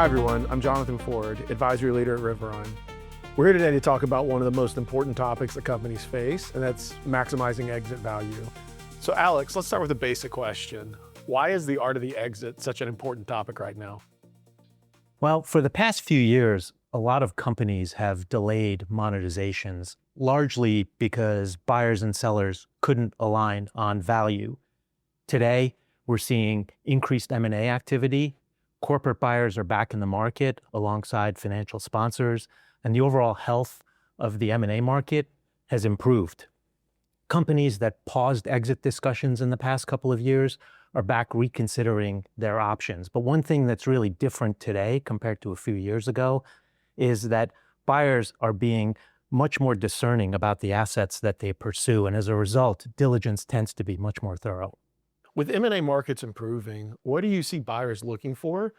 Hi everyone, I'm Jonathan Ford, advisory leader at Riveron. We're here today to talk about one of the most important topics that companies face, and that's maximizing exit value. So Alex, let's start with a basic question. Why is the art of the exit such an important topic right now? Well, for the past few years, a lot of companies have delayed monetizations, largely because buyers and sellers couldn't align on value. Today, we're seeing increased M&A activity. Corporate buyers are back in the market alongside financial sponsors, and the overall health of the M&A market has improved. Companies that paused exit discussions in the past couple of years are back reconsidering their options. But one thing that's really different today compared to a few years ago is that buyers are being much more discerning about the assets that they pursue. And as a result, diligence tends to be much more thorough. With M&A markets improving, what do you see buyers looking for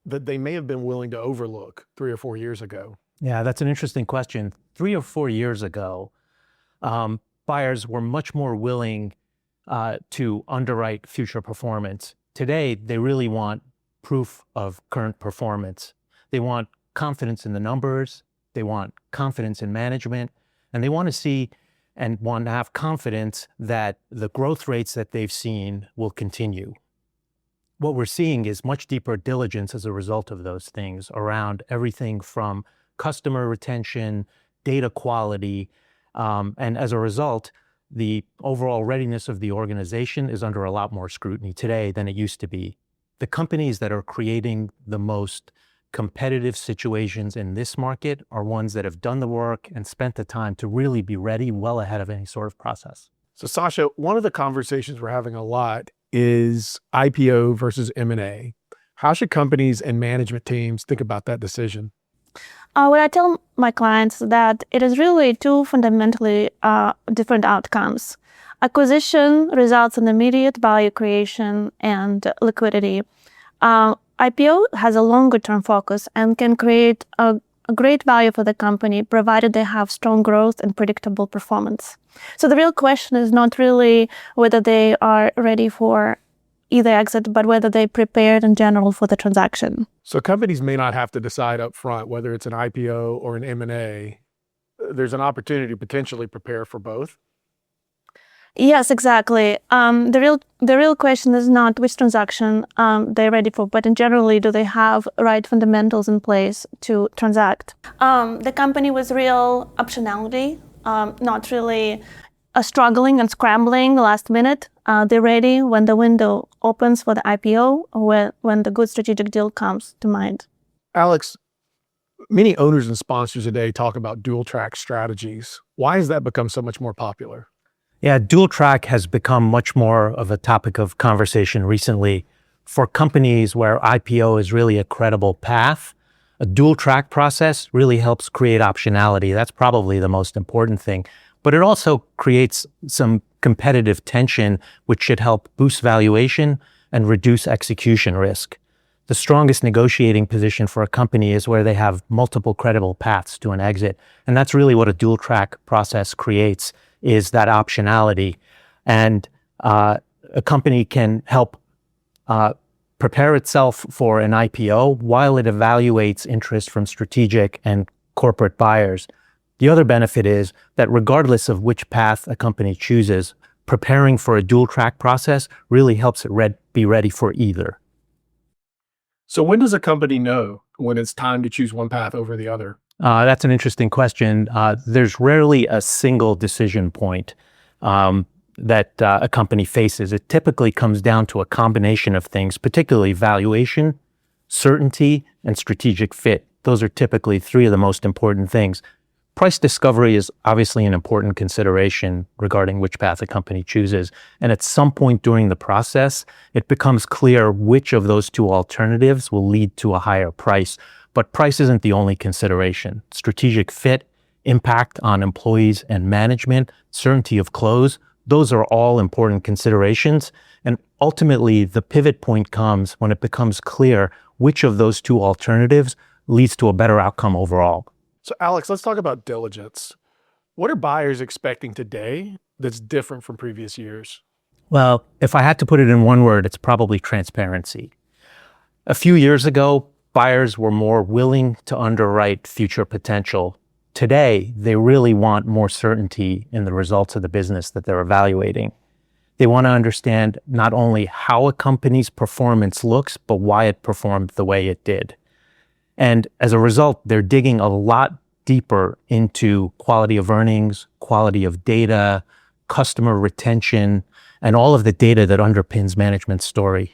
that they may have been willing to overlook 3 or 4 years ago? Yeah, that's an interesting question. 3 or 4 years ago, buyers were much more willing to underwrite future performance. Today, they really want proof of current performance. They want confidence in the numbers, they want confidence in management, and they want to see and want to have confidence that the growth rates that they've seen will continue. What we're seeing is much deeper diligence as a result of those things around everything from customer retention, data quality, and as a result, the overall readiness of the organization is under a lot more scrutiny today than it used to be. The companies that are creating the most competitive situations in this market are ones that have done the work and spent the time to really be ready well ahead of any sort of process. So Sasha, one of the conversations we're having a lot is IPO versus M&A. How should companies and management teams think about that decision? What I tell my clients that it is really two fundamentally different outcomes. Acquisition results in immediate value creation and liquidity. IPO has a longer-term focus and can create a great value for the company, provided they have strong growth and predictable performance. So the real question is not really whether they are ready for either exit, but whether they prepared in general for the transaction. So companies may not have to decide up front whether it's an IPO or an M&A. There's an opportunity to potentially prepare for both. Yes, exactly. The real question is not which transaction they're ready for, but in generally, do they have right fundamentals in place to transact? The company with real optionality, not really struggling and scrambling last minute. They're ready when the window opens for the IPO or when the good strategic deal comes to mind. Alex, many owners and sponsors today talk about dual track strategies. Why has that become so much more popular? Yeah, dual track has become much more of a topic of conversation recently. For companies where IPO is really a credible path, a dual track process really helps create optionality. That's probably the most important thing. But it also creates some competitive tension, which should help boost valuation and reduce execution risk. The strongest negotiating position for a company is where they have multiple credible paths to an exit. And that's really what a dual track process creates, is that optionality. And a company can help prepare itself for an IPO while it evaluates interest from strategic and corporate buyers. The other benefit is that regardless of which path a company chooses, preparing for a dual track process really helps it be ready for either. So when does a company know when it's time to choose one path over the other? That's an interesting question. There's rarely a single decision point that a company faces. It typically comes down to a combination of things, particularly valuation, certainty, and strategic fit. Those are typically 3 of the most important things. Price discovery is obviously an important consideration regarding which path a company chooses. And at some point during the process, it becomes clear which of those 2 alternatives will lead to a higher price. But price isn't the only consideration. Strategic fit, impact on employees and management, certainty of close, those are all important considerations. And ultimately, the pivot point comes when it becomes clear which of those 2 alternatives leads to a better outcome overall. So Alex, let's talk about diligence. What are buyers expecting today that's different from previous years? Well, if I had to put it in one word, it's probably transparency. A few years ago, buyers were more willing to underwrite future potential. Today, they really want more certainty in the results of the business that they're evaluating. They want to understand not only how a company's performance looks, but why it performed the way it did. And as a result, they're digging a lot deeper into quality of earnings, quality of data, customer retention, and all of the data that underpins management's story.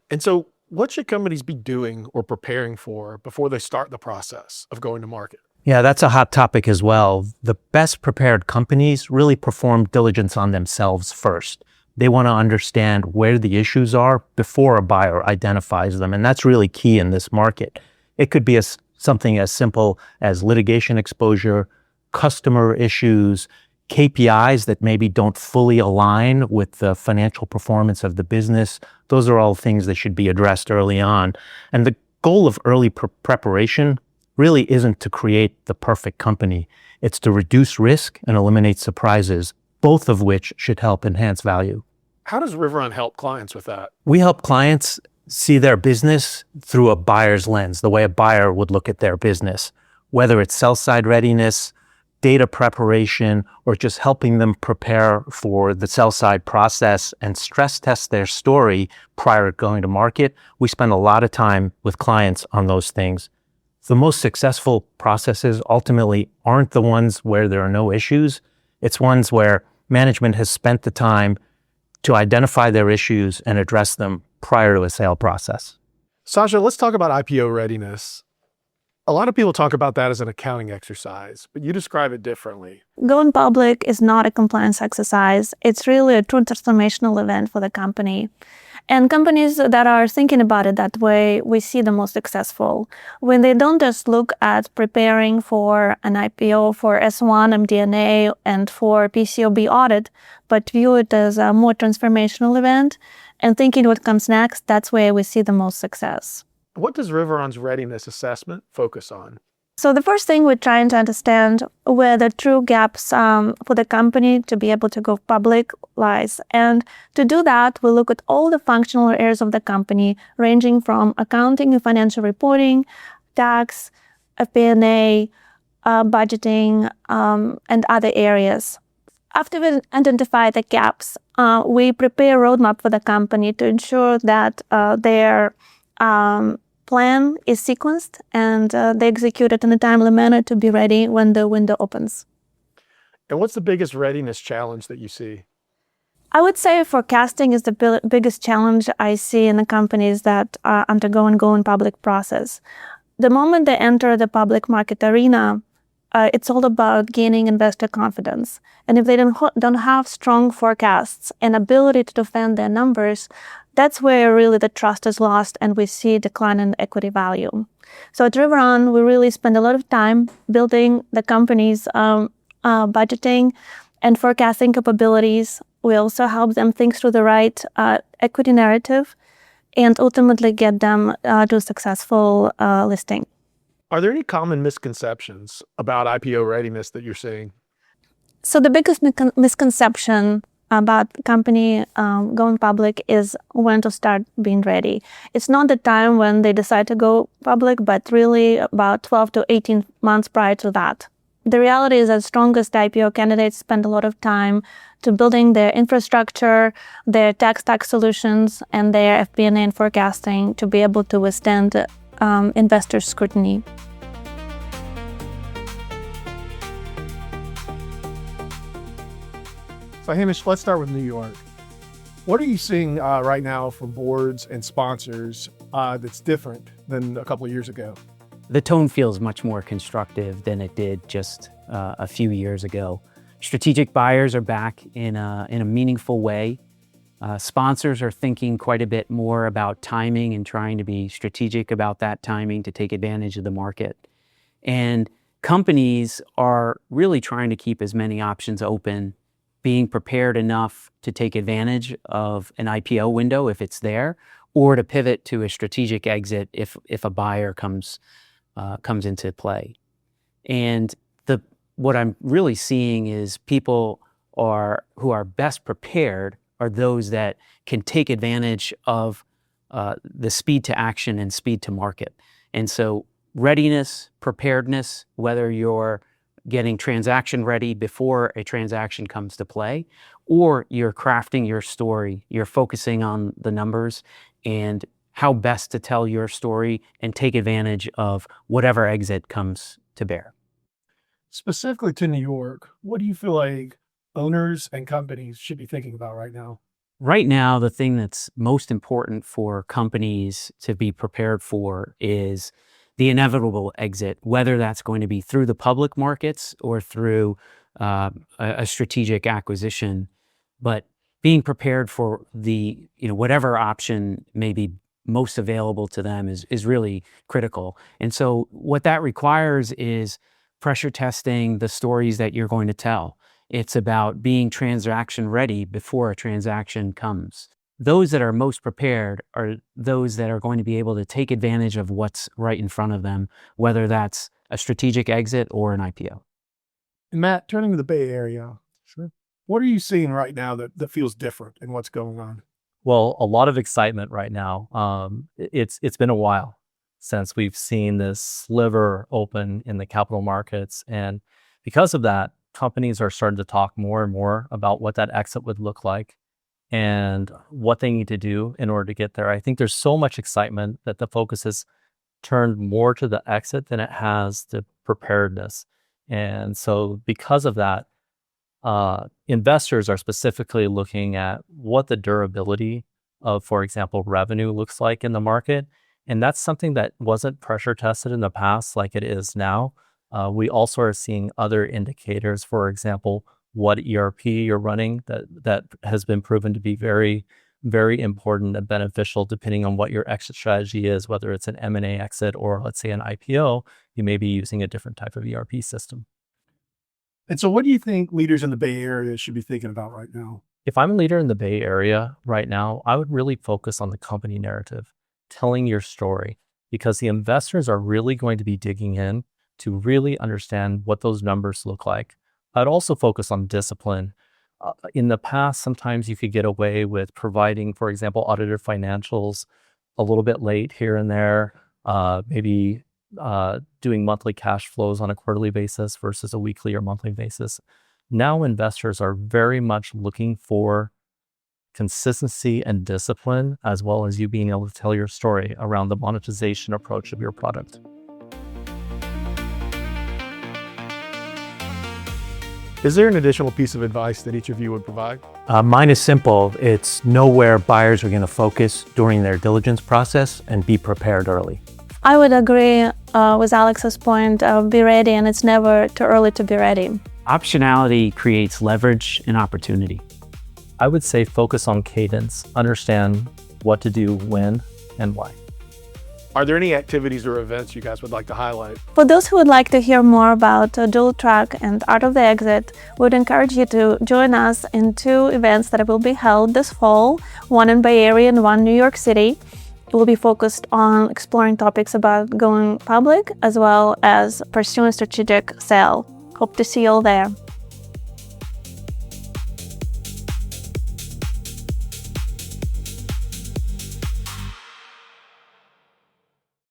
And so what should companies be doing or preparing for before they start the process of going to market? Yeah, that's a hot topic as well. The best prepared companies really perform diligence on themselves first. They want to understand where the issues are before a buyer identifies them. And that's really key in this market. It could be something as simple as litigation exposure, customer issues, KPIs that maybe don't fully align with the financial performance of the business. Those are all things that should be addressed early on. And the goal of early preparation really isn't to create the perfect company. It's to reduce risk and eliminate surprises, both of which should help enhance value. How does Riveron help clients with that? We help clients see their business through a buyer's lens, the way a buyer would look at their business, whether it's sell-side readiness, data preparation, or just helping them prepare for the sell-side process and stress test their story prior to going to market. We spend a lot of time with clients on those things. The most successful processes ultimately aren't the ones where there are no issues. It's ones where management has spent the time to identify their issues and address them prior to a sale process. Sasha, let's talk about IPO readiness. A lot of people talk about that as an accounting exercise, but you describe it differently. Going public is not a compliance exercise. It's really a true transformational event for the company. And companies that are thinking about it that way, we see the most successful. When they don't just look at preparing for an IPO, for S1, MD&A, and for PCOB audit, but view it as a more transformational event and thinking what comes next, that's where we see the most success. What does Riveron's readiness assessment focus on? So the first thing we're trying to understand where the true gaps for the company to be able to go public lies. And to do that, we look at all the functional areas of the company, ranging from accounting and financial reporting, tax, FP&A, budgeting, and other areas. After we identify the gaps, we prepare a roadmap for the company to ensure that their plan is sequenced and they execute it in a timely manner to be ready when the window opens. And what's the biggest readiness challenge that you see? I would say forecasting is the biggest challenge I see in the companies that are undergoing going public process. The moment they enter the public market arena, it's all about gaining investor confidence. And if they don't have strong forecasts and ability to defend their numbers, that's where really the trust is lost and we see decline in equity value. So at Riveron, we really spend a lot of time building the company's budgeting and forecasting capabilities. We also help them think through the right equity narrative and ultimately get them to a successful listing. Are there any common misconceptions about IPO readiness that you're seeing? So the biggest misconception about the company going public is when to start being ready. It's not the time when they decide to go public, but really about 12 to 18 months prior to that. The reality is that strongest IPO candidates spend a lot of time to building their infrastructure, their tech stack solutions, and their FP&A and forecasting to be able to withstand investor scrutiny. So Hamish, let's start with New York. What are you seeing right now from boards and sponsors that's different than a couple of years ago? The tone feels much more constructive than it did just a few years ago. Strategic buyers are back in a meaningful way. Sponsors are thinking quite a bit more about timing and trying to be strategic about that timing to take advantage of the market. And companies are really trying to keep as many options open, being prepared enough to take advantage of an IPO window if it's there, or to pivot to a strategic exit if a buyer comes into play. And what I'm really seeing is people who are best prepared are those that can take advantage of the speed to action and speed to market. And so readiness, preparedness, whether you're getting transaction ready before a transaction comes to play, or you're crafting your story, you're focusing on the numbers and how best to tell your story and take advantage of whatever exit comes to bear. Specifically to New York, what do you feel like owners and companies should be thinking about right now? Right now, the thing that's most important for companies to be prepared for is the inevitable exit, whether that's going to be through the public markets or through a strategic acquisition. But being prepared for the, whatever option may be most available to them is really critical. And so what that requires is pressure testing the stories that you're going to tell. It's about being transaction ready before a transaction comes. Those that are most prepared are those that are going to be able to take advantage of what's right in front of them, whether that's a strategic exit or an IPO. And Matt, turning to the Bay Area, sure. What are you seeing right now that feels different in what's going on? Well, a lot of excitement right now. It's been a while since we've seen this sliver open in the capital markets. And because of that, companies are starting to talk more and more about what that exit would look like and what they need to do in order to get there. I think there's so much excitement that the focus has turned more to the exit than it has the preparedness. And so because of that, investors are specifically looking at what the durability of, for example, revenue looks like in the market. And that's something that wasn't pressure tested in the past like it is now. We also are seeing other indicators, for example, what ERP you're running that has been proven to be very, very important and beneficial depending on what your exit strategy is, whether it's an M&A exit or let's say an IPO, you may be using a different type of ERP system. And so what do you think leaders in the Bay Area should be thinking about right now? If I'm a leader in the Bay Area right now, I would really focus on the company narrative, telling your story, because the investors are really going to be digging in to really understand what those numbers look like. I'd also focus on discipline. In the past, sometimes you could get away with providing, for example, audited financials a little bit late here and there, maybe doing monthly cash flows on a quarterly basis versus a weekly or monthly basis. Now investors are very much looking for consistency and discipline, as well as you being able to tell your story around the monetization approach of your product. Is there an additional piece of advice that each of you would provide? Mine is simple. It's know where buyers are going to focus during their diligence process and be prepared early. I would agree with Alex's point of be ready, and it's never too early to be ready. Optionality creates leverage and opportunity. I would say focus on cadence, understand what to do when and why. Are there any activities or events you guys would like to highlight? For those who would like to hear more about dual track and art of the exit, we would encourage you to join us in 2 events that will be held this fall, one in Bay Area and one New York City. It will be focused on exploring topics about going public as well as pursuing strategic sale. Hope to see you all there.